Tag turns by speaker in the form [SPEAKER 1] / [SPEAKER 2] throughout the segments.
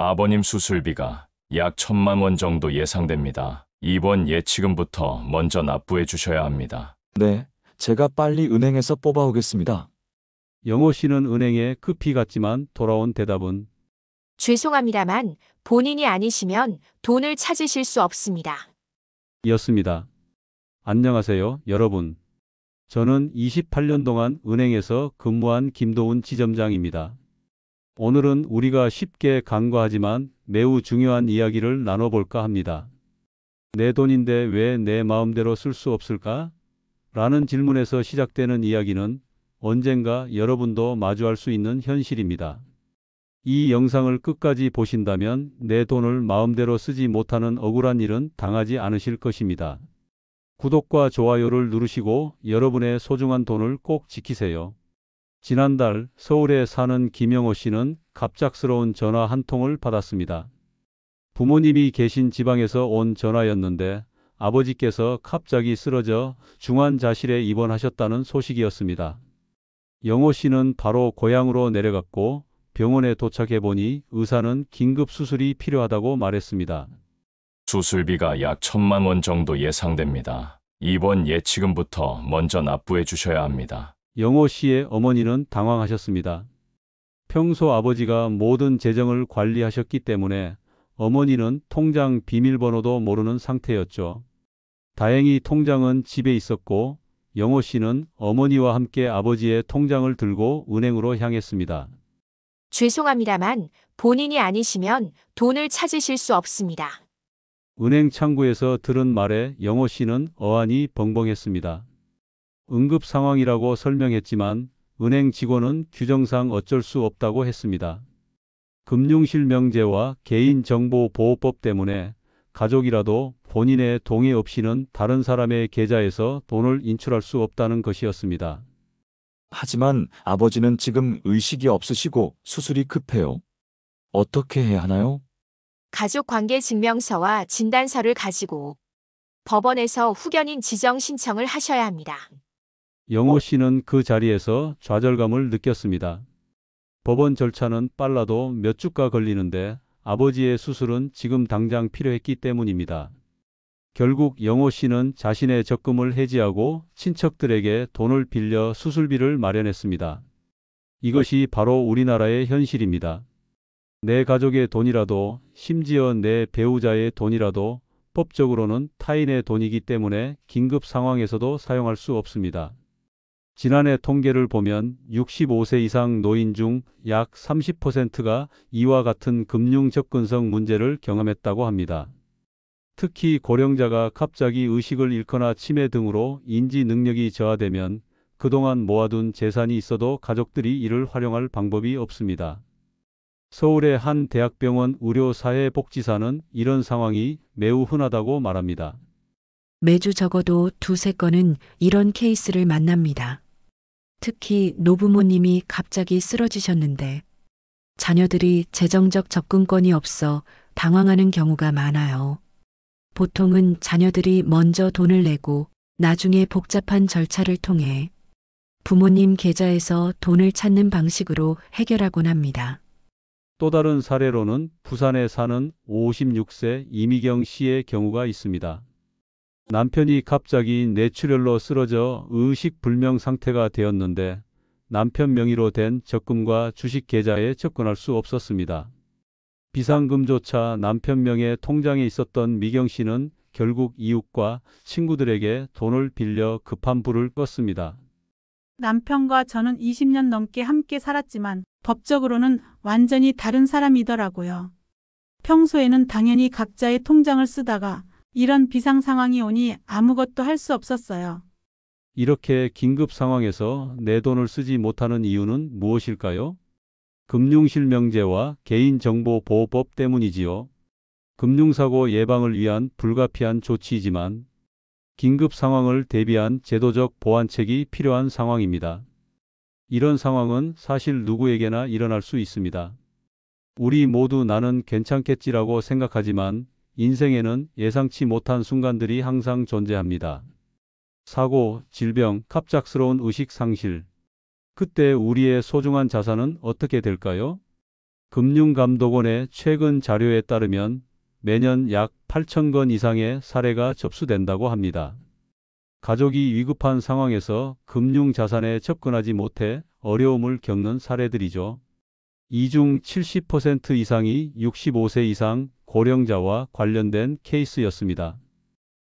[SPEAKER 1] 아버님 수술비가 약 1,000만 원 정도 예상됩니다. 이번 예치금부터 먼저 납부해 주셔야 합니다.
[SPEAKER 2] 네, 제가 빨리 은행에서 뽑아오겠습니다.
[SPEAKER 3] 영호 씨는 은행에 급히 갔지만 돌아온 대답은
[SPEAKER 4] 죄송합니다만 본인이 아니시면 돈을 찾으실 수 없습니다.
[SPEAKER 3] 이었습니다. 안녕하세요, 여러분. 저는 28년 동안 은행에서 근무한 김도훈 지점장입니다. 오늘은 우리가 쉽게 간과하지만 매우 중요한 이야기를 나눠볼까 합니다. 내 돈인데 왜 내 마음대로 쓸 수 없을까? 라는 질문에서 시작되는 이야기는 언젠가 여러분도 마주할 수 있는 현실입니다. 이 영상을 끝까지 보신다면 내 돈을 마음대로 쓰지 못하는 억울한 일은 당하지 않으실 것입니다. 구독과 좋아요를 누르시고 여러분의 소중한 돈을 꼭 지키세요. 지난달 서울에 사는 김영호 씨는 갑작스러운 전화 한 통을 받았습니다. 부모님이 계신 지방에서 온 전화였는데 아버지께서 갑자기 쓰러져 중환자실에 입원하셨다는 소식이었습니다. 영호 씨는 바로 고향으로 내려갔고 병원에 도착해 보니 의사는 긴급 수술이 필요하다고 말했습니다.
[SPEAKER 1] 수술비가 약 1,000만 원 정도 예상됩니다. 이번 예치금부터 먼저 납부해 주셔야 합니다.
[SPEAKER 3] 영호 씨의 어머니는 당황하셨습니다. 평소 아버지가 모든 재정을 관리하셨기 때문에 어머니는 통장 비밀번호도 모르는 상태였죠. 다행히 통장은 집에 있었고 영호 씨는 어머니와 함께 아버지의 통장을 들고 은행으로 향했습니다.
[SPEAKER 4] 죄송합니다만 본인이 아니시면 돈을 찾으실 수 없습니다.
[SPEAKER 3] 은행 창구에서 들은 말에 영호 씨는 어안이 벙벙했습니다. 응급 상황이라고 설명했지만 은행 직원은 규정상 어쩔 수 없다고 했습니다. 금융실명제와 개인정보보호법 때문에 가족이라도 본인의 동의 없이는 다른 사람의 계좌에서 돈을 인출할 수 없다는 것이었습니다.
[SPEAKER 2] 하지만 아버지는 지금 의식이 없으시고 수술이 급해요. 어떻게 해야 하나요?
[SPEAKER 4] 가족관계증명서와 진단서를 가지고 법원에서 후견인 지정 신청을 하셔야 합니다.
[SPEAKER 3] 영호 씨는 그 자리에서 좌절감을 느꼈습니다. 법원 절차는 빨라도 몇 주가 걸리는데 아버지의 수술은 지금 당장 필요했기 때문입니다. 결국 영호 씨는 자신의 적금을 해지하고 친척들에게 돈을 빌려 수술비를 마련했습니다. 이것이 바로 우리나라의 현실입니다. 내 가족의 돈이라도, 심지어 내 배우자의 돈이라도 법적으로는 타인의 돈이기 때문에 긴급 상황에서도 사용할 수 없습니다. 지난해 통계를 보면 65세 이상 노인 중 약 30%가 이와 같은 금융 접근성 문제를 경험했다고 합니다. 특히 고령자가 갑자기 의식을 잃거나 치매 등으로 인지 능력이 저하되면 그동안 모아둔 재산이 있어도 가족들이 이를 활용할 방법이 없습니다. 서울의 한 대학병원 의료사회복지사는 이런 상황이 매우 흔하다고 말합니다.
[SPEAKER 5] 매주 적어도 두세 건은 이런 케이스를 만납니다. 특히 노부모님이 갑자기 쓰러지셨는데 자녀들이 재정적 접근권이 없어 당황하는 경우가 많아요. 보통은 자녀들이 먼저 돈을 내고 나중에 복잡한 절차를 통해 부모님 계좌에서 돈을 찾는 방식으로 해결하곤 합니다.
[SPEAKER 3] 또 다른 사례로는 부산에 사는 56세 이미경 씨의 경우가 있습니다. 남편이 갑자기 뇌출혈로 쓰러져 의식불명 상태가 되었는데 남편 명의로 된 적금과 주식 계좌에 접근할 수 없었습니다. 비상금조차 남편 명의 통장에 있었던 미경 씨는 결국 이웃과 친구들에게 돈을 빌려 급한 불을 껐습니다.
[SPEAKER 6] 남편과 저는 20년 넘게 함께 살았지만 법적으로는 완전히 다른 사람이더라고요. 평소에는 당연히 각자의 통장을 쓰다가 이런 비상 상황이 오니 아무것도 할 수 없었어요.
[SPEAKER 3] 이렇게 긴급 상황에서 내 돈을 쓰지 못하는 이유는 무엇일까요? 금융실명제와 개인정보보호법 때문이지요. 금융사고 예방을 위한 불가피한 조치이지만 긴급 상황을 대비한 제도적 보완책이 필요한 상황입니다. 이런 상황은 사실 누구에게나 일어날 수 있습니다. 우리 모두 나는 괜찮겠지라고 생각하지만 인생에는 예상치 못한 순간들이 항상 존재합니다. 사고, 질병, 갑작스러운 의식 상실. 그때 우리의 소중한 자산은 어떻게 될까요? 금융감독원의 최근 자료에 따르면 매년 약 8,000건 이상의 사례가 접수된다고 합니다. 가족이 위급한 상황에서 금융자산에 접근하지 못해 어려움을 겪는 사례들이죠. 이 중 70% 이상이 65세 이상 고령자와 관련된 케이스였습니다.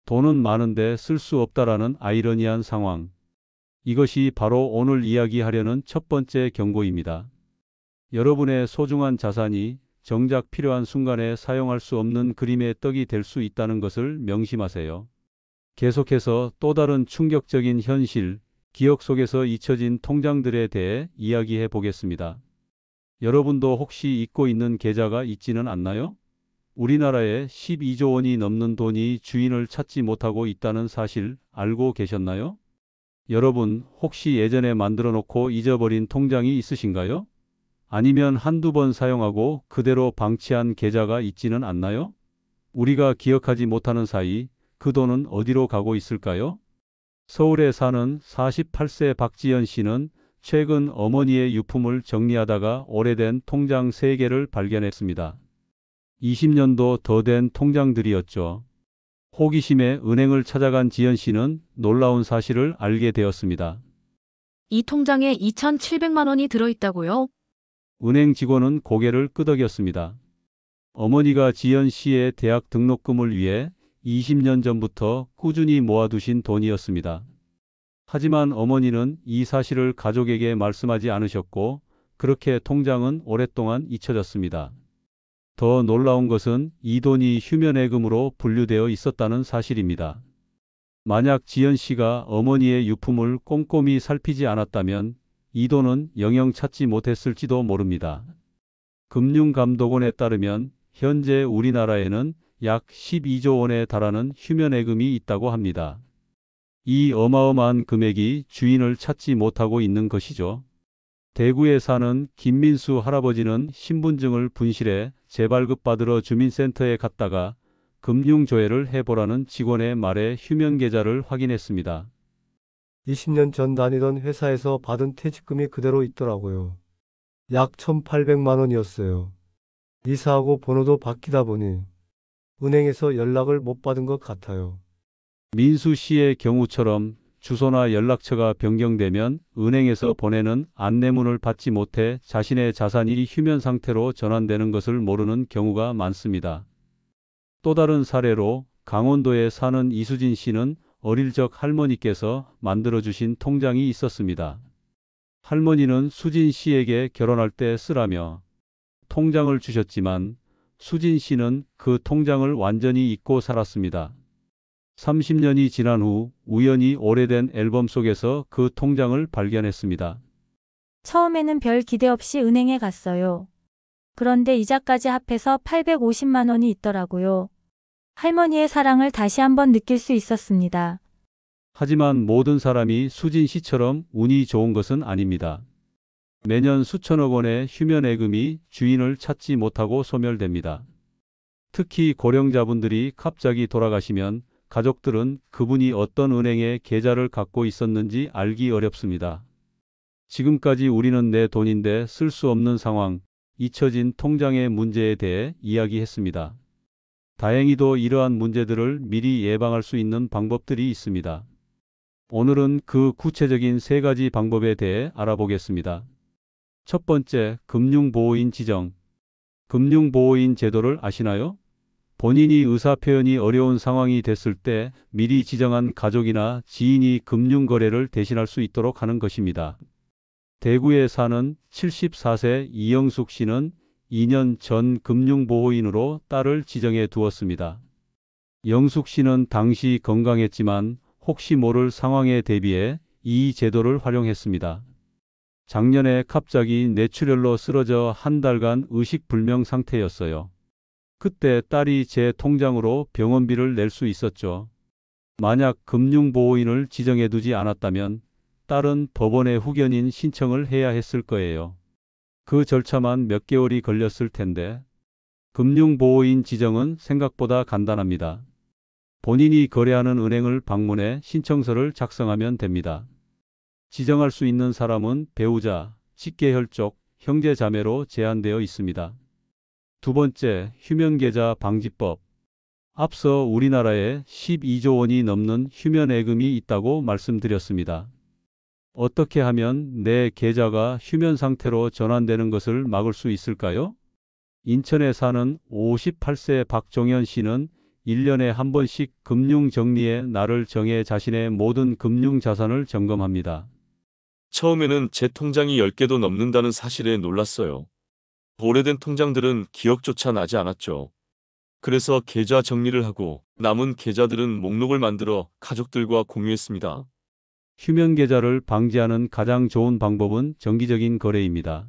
[SPEAKER 3] 돈은 많은데 쓸 수 없다라는 아이러니한 상황. 이것이 바로 오늘 이야기하려는 첫 번째 경고입니다. 여러분의 소중한 자산이 정작 필요한 순간에 사용할 수 없는 그림의 떡이 될 수 있다는 것을 명심하세요. 계속해서 또 다른 충격적인 현실, 기억 속에서 잊혀진 통장들에 대해 이야기해 보겠습니다. 여러분도 혹시 잊고 있는 계좌가 있지는 않나요? 우리나라에 12조 원이 넘는 돈이 주인을 찾지 못하고 있다는 사실 알고 계셨나요? 여러분, 혹시 예전에 만들어 놓고 잊어버린 통장이 있으신가요? 아니면 한두 번 사용하고 그대로 방치한 계좌가 있지는 않나요? 우리가 기억하지 못하는 사이 그 돈은 어디로 가고 있을까요? 서울에 사는 48세 박지연 씨는 최근 어머니의 유품을 정리하다가 오래된 통장 3개를 발견했습니다. 20년도 더 된 통장들이었죠. 호기심에 은행을 찾아간 지연 씨는 놀라운 사실을 알게 되었습니다.
[SPEAKER 7] 이 통장에 2,700만 원이 들어있다고요?
[SPEAKER 3] 은행 직원은 고개를 끄덕였습니다. 어머니가 지연 씨의 대학 등록금을 위해 20년 전부터 꾸준히 모아두신 돈이었습니다. 하지만 어머니는 이 사실을 가족에게 말씀하지 않으셨고 그렇게 통장은 오랫동안 잊혀졌습니다. 더 놀라운 것은 이 돈이 휴면예금으로 분류되어 있었다는 사실입니다. 만약 지연 씨가 어머니의 유품을 꼼꼼히 살피지 않았다면 이 돈은 영영 찾지 못했을지도 모릅니다. 금융감독원에 따르면 현재 우리나라에는 약 12조 원에 달하는 휴면예금이 있다고 합니다. 이 어마어마한 금액이 주인을 찾지 못하고 있는 것이죠. 대구에 사는 김민수 할아버지는 신분증을 분실해 재발급받으러 주민센터에 갔다가 금융조회를 해보라는 직원의 말에 휴면계좌를 확인했습니다.
[SPEAKER 8] 20년 전 다니던 회사에서 받은 퇴직금이 그대로 있더라고요. 약 1,800만 원이었어요. 이사하고 번호도 바뀌다 보니 은행에서 연락을 못 받은 것 같아요.
[SPEAKER 3] 민수 씨의 경우처럼 주소나 연락처가 변경되면 은행에서 보내는 안내문을 받지 못해 자신의 자산이 휴면 상태로 전환되는 것을 모르는 경우가 많습니다. 또 다른 사례로 강원도에 사는 이수진 씨는 어릴 적 할머니께서 만들어주신 통장이 있었습니다. 할머니는 수진 씨에게 결혼할 때 쓰라며 통장을 주셨지만 수진 씨는 그 통장을 완전히 잊고 살았습니다. 30년이 지난 후 우연히 오래된 앨범 속에서 그 통장을 발견했습니다.
[SPEAKER 9] 처음에는 별 기대 없이 은행에 갔어요. 그런데 이자까지 합해서 850만 원이 있더라고요. 할머니의 사랑을 다시 한번 느낄 수 있었습니다.
[SPEAKER 3] 하지만 모든 사람이 수진 씨처럼 운이 좋은 것은 아닙니다. 매년 수천억 원의 휴면예금이 주인을 찾지 못하고 소멸됩니다. 특히 고령자분들이 갑자기 돌아가시면 가족들은 그분이 어떤 은행에 계좌를 갖고 있었는지 알기 어렵습니다. 지금까지 우리는 내 돈인데 쓸 수 없는 상황, 잊혀진 통장의 문제에 대해 이야기했습니다. 다행히도 이러한 문제들을 미리 예방할 수 있는 방법들이 있습니다. 오늘은 그 구체적인 3가지 방법에 대해 알아보겠습니다. 첫 번째, 금융보호인 지정. 금융보호인 제도를 아시나요? 본인이 의사표현이 어려운 상황이 됐을 때 미리 지정한 가족이나 지인이 금융거래를 대신할 수 있도록 하는 것입니다. 대구에 사는 74세 이영숙 씨는 2년 전 금융보호인으로 딸을 지정해 두었습니다. 영숙 씨는 당시 건강했지만 혹시 모를 상황에 대비해 이 제도를 활용했습니다. 작년에 갑자기 뇌출혈로 쓰러져 한 달간 의식불명 상태였어요. 그때 딸이 제 통장으로 병원비를 낼 수 있었죠. 만약 금융보호인을 지정해두지 않았다면 딸은 법원에 후견인 신청을 해야 했을 거예요. 그 절차만 몇 개월이 걸렸을 텐데. 금융보호인 지정은 생각보다 간단합니다. 본인이 거래하는 은행을 방문해 신청서를 작성하면 됩니다. 지정할 수 있는 사람은 배우자, 직계혈족, 형제 자매로 제한되어 있습니다. 두 번째, 휴면계좌 방지법. 앞서 우리나라에 12조 원이 넘는 휴면예금이 있다고 말씀드렸습니다. 어떻게 하면 내 계좌가 휴면 상태로 전환되는 것을 막을 수 있을까요? 인천에 사는 58세 박종현 씨는 1년에 한 번씩 금융정리의 날을 정해 자신의 모든 금융자산을 점검합니다.
[SPEAKER 10] 처음에는 제 통장이 10개도 넘는다는 사실에 놀랐어요. 오래된 통장들은 기억조차 나지 않았죠. 그래서 계좌 정리를 하고 남은 계좌들은 목록을 만들어 가족들과 공유했습니다.
[SPEAKER 3] 휴면 계좌를 방지하는 가장 좋은 방법은 정기적인 거래입니다.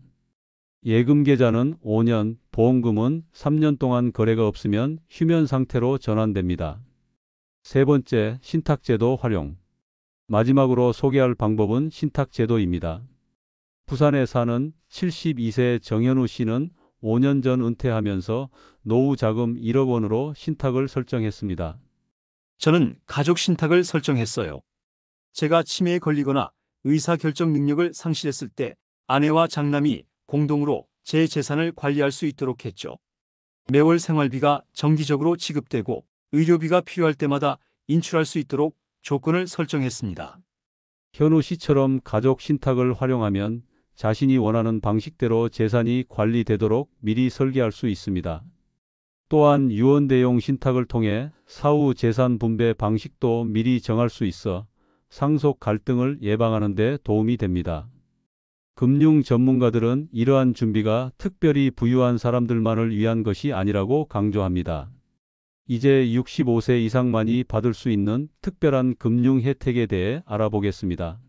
[SPEAKER 3] 예금 계좌는 5년, 보험금은 3년 동안 거래가 없으면 휴면 상태로 전환됩니다. 세 번째, 신탁제도 활용. 마지막으로 소개할 방법은 신탁제도입니다. 부산에 사는 72세 정현우 씨는 5년 전 은퇴하면서 노후 자금 1억 원으로 신탁을 설정했습니다.
[SPEAKER 11] 저는 가족 신탁을 설정했어요. 제가 치매에 걸리거나 의사결정 능력을 상실했을 때 아내와 장남이 공동으로 제 재산을 관리할 수 있도록 했죠. 매월 생활비가 정기적으로 지급되고 의료비가 필요할 때마다 인출할 수 있도록 조건을 설정했습니다.
[SPEAKER 3] 현우 씨처럼 가족 신탁을 활용하면 자신이 원하는 방식대로 재산이 관리되도록 미리 설계할 수 있습니다. 또한 유언대용 신탁을 통해 사후 재산 분배 방식도 미리 정할 수 있어 상속 갈등을 예방하는 데 도움이 됩니다. 금융 전문가들은 이러한 준비가 특별히 부유한 사람들만을 위한 것이 아니라고 강조합니다. 이제 65세 이상만이 받을 수 있는 특별한 금융 혜택에 대해 알아보겠습니다.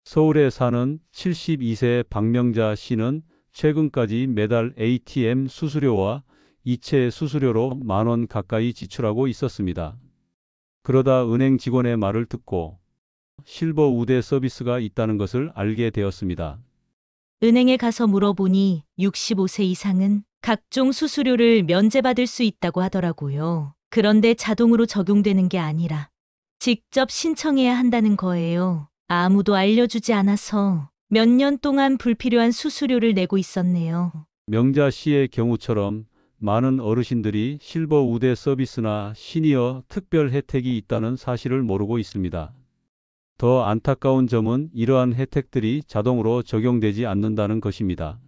[SPEAKER 3] 서울에 사는 72세 박명자 씨는 최근까지 매달 ATM 수수료와 이체 수수료로 10,000원 가까이 지출하고 있었습니다. 그러다 은행 직원의 말을 듣고 실버 우대 서비스가 있다는 것을 알게 되었습니다.
[SPEAKER 12] 은행에 가서 물어보니 65세 이상은 각종 수수료를 면제받을 수 있다고 하더라고요. 그런데 자동으로 적용되는 게 아니라 직접 신청해야 한다는 거예요. 아무도 알려주지 않아서 몇 년 동안 불필요한 수수료를 내고 있었네요.
[SPEAKER 3] 명자 씨의 경우처럼 많은 어르신들이 실버 우대 서비스나 시니어 특별 혜택이 있다는 사실을 모르고 있습니다. 더 안타까운 점은 이러한 혜택들이 자동으로 적용되지 않는다는 것입니다.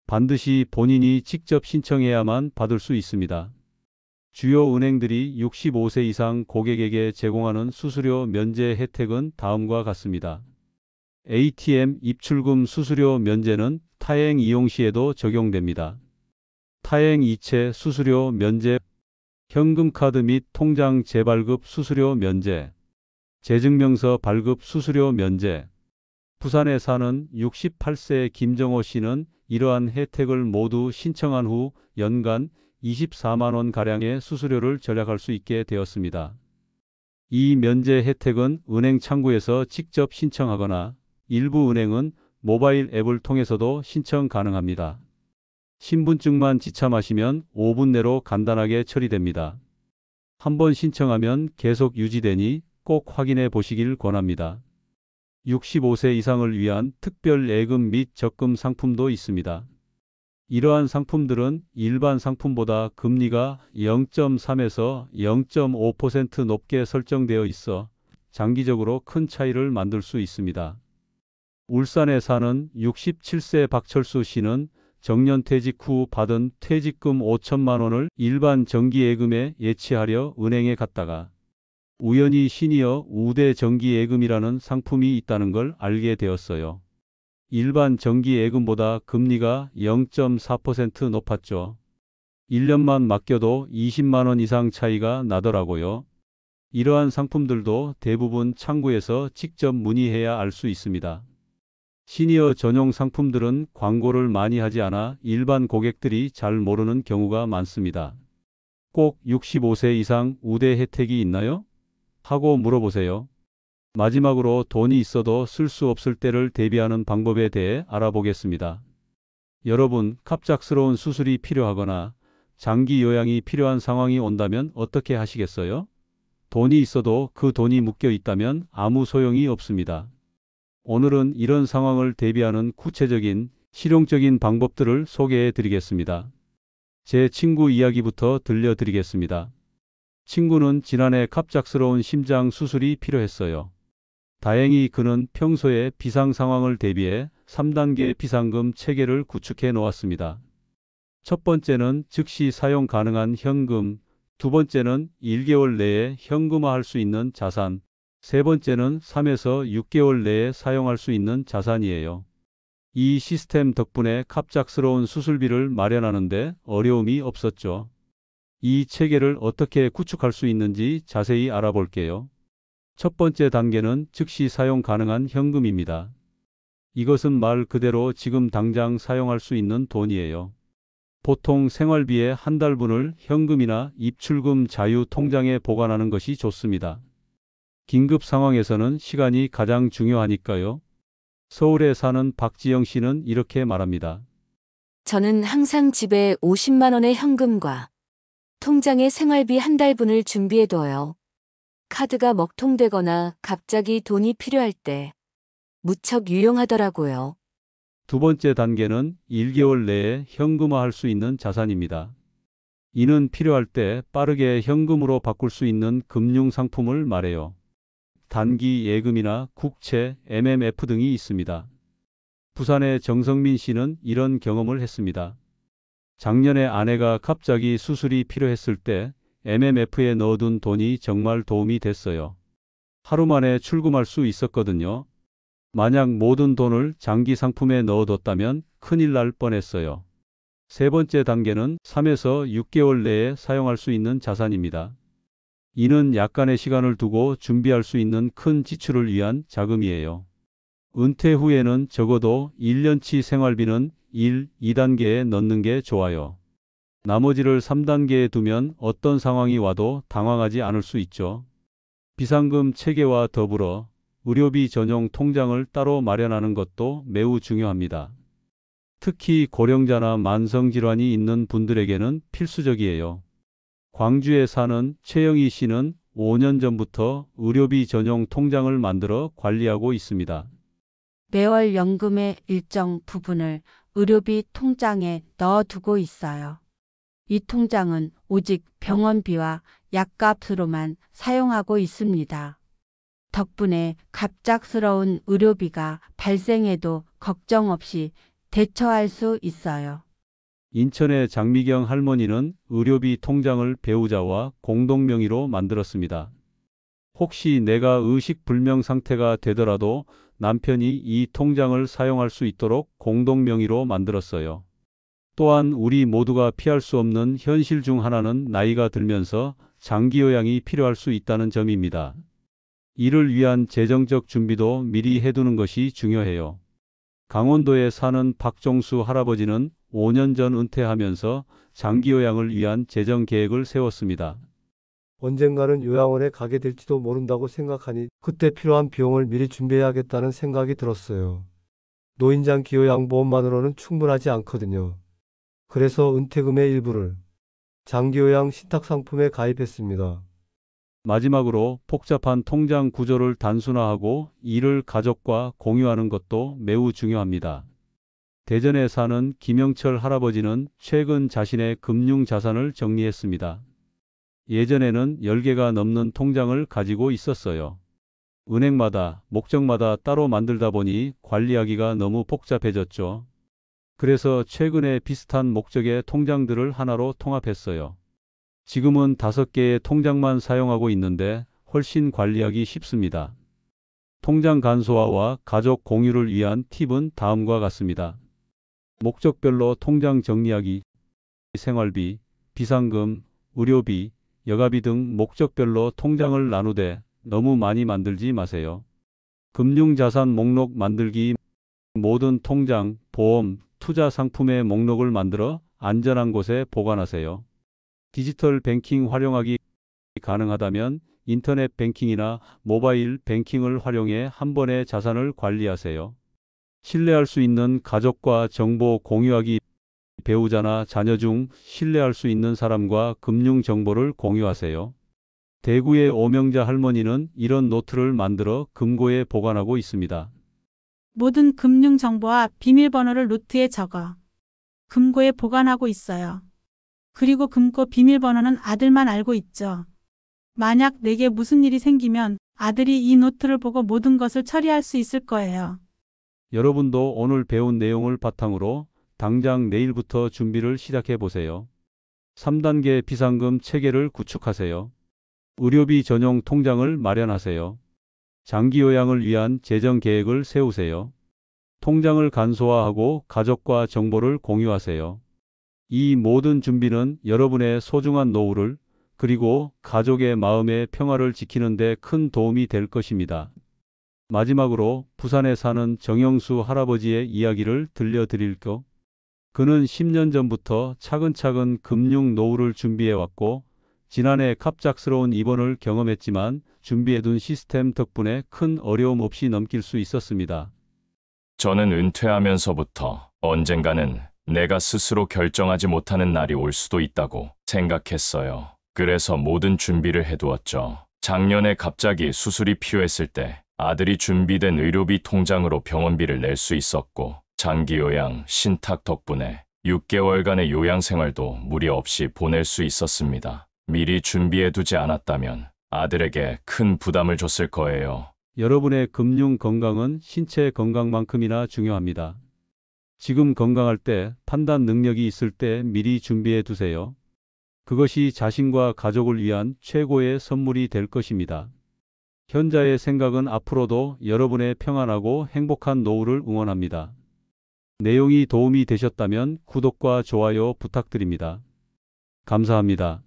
[SPEAKER 3] 반드시 본인이 직접 신청해야만 받을 수 있습니다. 주요 은행들이 65세 이상 고객에게 제공하는 수수료 면제 혜택은 다음과 같습니다. ATM 입출금 수수료 면제는 타행 이용 시에도 적용됩니다. 타행 이체 수수료 면제, 현금카드 및 통장 재발급 수수료 면제, 재증명서 발급 수수료 면제. 부산에 사는 68세 김정호 씨는 이러한 혜택을 모두 신청한 후 연간 24만 원가량의 수수료를 절약할 수 있게 되었습니다. 이 면제 혜택은 은행 창구에서 직접 신청하거나 일부 은행은 모바일 앱을 통해서도 신청 가능합니다. 신분증만 지참하시면 5분 내로 간단하게 처리됩니다. 한번 신청하면 계속 유지되니 꼭 확인해 보시길 권합니다. 65세 이상을 위한 특별 예금 및 적금 상품도 있습니다. 이러한 상품들은 일반 상품보다 금리가 0.3에서 0.5% 높게 설정되어 있어 장기적으로 큰 차이를 만들 수 있습니다. 울산에 사는 67세 박철수 씨는 정년퇴직 후 받은 퇴직금 5천만 원을 일반 정기예금에 예치하려 은행에 갔다가 우연히 시니어 우대 정기예금이라는 상품이 있다는 걸 알게 되었어요. 일반 정기예금보다 금리가 0.4% 높았죠. 1년만 맡겨도 20만 원 이상 차이가 나더라고요. 이러한 상품들도 대부분 창구에서 직접 문의해야 알 수 있습니다. 시니어 전용 상품들은 광고를 많이 하지 않아 일반 고객들이 잘 모르는 경우가 많습니다. 꼭 65세 이상 우대 혜택이 있나요? 하고 물어보세요. 마지막으로 돈이 있어도 쓸 수 없을 때를 대비하는 방법에 대해 알아보겠습니다. 여러분, 갑작스러운 수술이 필요하거나 장기 요양이 필요한 상황이 온다면 어떻게 하시겠어요? 돈이 있어도 그 돈이 묶여 있다면 아무 소용이 없습니다. 오늘은 이런 상황을 대비하는 구체적인 실용적인 방법들을 소개해 드리겠습니다. 제 친구 이야기부터 들려드리겠습니다. 친구는 지난해 갑작스러운 심장 수술이 필요했어요. 다행히 그는 평소에 비상 상황을 대비해 3단계 비상금 체계를 구축해 놓았습니다. 첫 번째는 즉시 사용 가능한 현금, 두 번째는 1개월 내에 현금화할 수 있는 자산, 세 번째는 3에서 6개월 내에 사용할 수 있는 자산이에요. 이 시스템 덕분에 갑작스러운 수술비를 마련하는데 어려움이 없었죠. 이 체계를 어떻게 구축할 수 있는지 자세히 알아볼게요. 첫 번째 단계는 즉시 사용 가능한 현금입니다. 이것은 말 그대로 지금 당장 사용할 수 있는 돈이에요. 보통 생활비의 한 달분을 현금이나 입출금 자유 통장에 보관하는 것이 좋습니다. 긴급 상황에서는 시간이 가장 중요하니까요. 서울에 사는 박지영 씨는 이렇게 말합니다.
[SPEAKER 13] 저는 항상 집에 50만 원의 현금과 통장에 생활비 한 달분을 준비해둬요. 카드가 먹통되거나 갑자기 돈이 필요할 때 무척 유용하더라고요.
[SPEAKER 3] 두 번째 단계는 1개월 내에 현금화할 수 있는 자산입니다. 이는 필요할 때 빠르게 현금으로 바꿀 수 있는 금융상품을 말해요. 단기 예금이나 국채, MMF 등이 있습니다. 부산의 정성민 씨는 이런 경험을 했습니다. 작년에 아내가 갑자기 수술이 필요했을 때 MMF에 넣어둔 돈이 정말 도움이 됐어요. 하루 만에 출금할 수 있었거든요. 만약 모든 돈을 장기 상품에 넣어뒀다면 큰일 날 뻔했어요. 세 번째 단계는 3에서 6개월 내에 사용할 수 있는 자산입니다. 이는 약간의 시간을 두고 준비할 수 있는 큰 지출을 위한 자금이에요. 은퇴 후에는 적어도 1년치 생활비는 1, 2단계에 넣는 게 좋아요. 나머지를 3단계에 두면 어떤 상황이 와도 당황하지 않을 수 있죠. 비상금 체계와 더불어 의료비 전용 통장을 따로 마련하는 것도 매우 중요합니다. 특히 고령자나 만성질환이 있는 분들에게는 필수적이에요. 광주에 사는 최영희 씨는 5년 전부터 의료비 전용 통장을 만들어 관리하고 있습니다.
[SPEAKER 14] 매월 연금의 일정 부분을 의료비 통장에 넣어두고 있어요. 이 통장은 오직 병원비와 약값으로만 사용하고 있습니다. 덕분에 갑작스러운 의료비가 발생해도 걱정 없이 대처할 수 있어요.
[SPEAKER 3] 인천의 장미경 할머니는 의료비 통장을 배우자와 공동 명의로 만들었습니다. 혹시 내가 의식불명 상태가 되더라도 남편이 이 통장을 사용할 수 있도록 공동 명의로 만들었어요. 또한 우리 모두가 피할 수 없는 현실 중 하나는 나이가 들면서 장기 요양이 필요할 수 있다는 점입니다. 이를 위한 재정적 준비도 미리 해두는 것이 중요해요. 강원도에 사는 박종수 할아버지는 5년 전 은퇴하면서 장기 요양을 위한 재정 계획을 세웠습니다.
[SPEAKER 8] 언젠가는 요양원에 가게 될지도 모른다고 생각하니 그때 필요한 비용을 미리 준비해야겠다는 생각이 들었어요. 노인장기 요양보험만으로는 충분하지 않거든요. 그래서 은퇴금의 일부를 장기요양 신탁상품에 가입했습니다.
[SPEAKER 3] 마지막으로 복잡한 통장 구조를 단순화하고 이를 가족과 공유하는 것도 매우 중요합니다. 대전에 사는 김영철 할아버지는 최근 자신의 금융 자산을 정리했습니다. 예전에는 10개가 넘는 통장을 가지고 있었어요. 은행마다, 목적마다 따로 만들다 보니 관리하기가 너무 복잡해졌죠. 그래서 최근에 비슷한 목적의 통장들을 하나로 통합했어요. 지금은 5개의 통장만 사용하고 있는데 훨씬 관리하기 쉽습니다. 통장 간소화와 가족 공유를 위한 팁은 다음과 같습니다. 목적별로 통장 정리하기, 생활비, 비상금, 의료비, 여가비 등 목적별로 통장을 나누되 너무 많이 만들지 마세요. 금융자산 목록 만들기, 모든 통장, 보험, 투자 상품의 목록을 만들어 안전한 곳에 보관하세요. 디지털 뱅킹 활용하기 가능하다면 인터넷 뱅킹이나 모바일 뱅킹을 활용해 한 번에 자산을 관리하세요. 신뢰할 수 있는 가족과 정보 공유하기, 배우자나 자녀 중 신뢰할 수 있는 사람과 금융 정보를 공유하세요. 대구의 오명자 할머니는 이런 노트를 만들어 금고에 보관하고 있습니다.
[SPEAKER 6] 모든 금융 정보와 비밀번호를 노트에 적어 금고에 보관하고 있어요. 그리고 금고 비밀번호는 아들만 알고 있죠. 만약 내게 무슨 일이 생기면 아들이 이 노트를 보고 모든 것을 처리할 수 있을 거예요.
[SPEAKER 3] 여러분도 오늘 배운 내용을 바탕으로 당장 내일부터 준비를 시작해 보세요. 3단계 비상금 체계를 구축하세요. 의료비 전용 통장을 마련하세요. 장기 요양을 위한 재정 계획을 세우세요. 통장을 간소화하고 가족과 정보를 공유하세요. 이 모든 준비는 여러분의 소중한 노후를 그리고 가족의 마음의 평화를 지키는 데 큰 도움이 될 것입니다. 마지막으로 부산에 사는 정영수 할아버지의 이야기를 들려드릴게요. 그는 10년 전부터 차근차근 금융 노후를 준비해왔고 지난해 갑작스러운 입원을 경험했지만 준비해둔 시스템 덕분에 큰 어려움 없이 넘길 수 있었습니다.
[SPEAKER 1] 저는 은퇴하면서부터 언젠가는 내가 스스로 결정하지 못하는 날이 올 수도 있다고 생각했어요. 그래서 모든 준비를 해두었죠. 작년에 갑자기 수술이 필요했을 때 아들이 준비된 의료비 통장으로 병원비를 낼 수 있었고 장기 요양, 신탁 덕분에 6개월간의 요양 생활도 무리 없이 보낼 수 있었습니다. 미리 준비해두지 않았다면 아들에게 큰 부담을 줬을 거예요.
[SPEAKER 3] 여러분의 금융 건강은 신체 건강만큼이나 중요합니다. 지금 건강할 때, 판단 능력이 있을 때 미리 준비해 두세요. 그것이 자신과 가족을 위한 최고의 선물이 될 것입니다. 현자의 생각은 앞으로도 여러분의 평안하고 행복한 노후를 응원합니다. 내용이 도움이 되셨다면 구독과 좋아요 부탁드립니다. 감사합니다.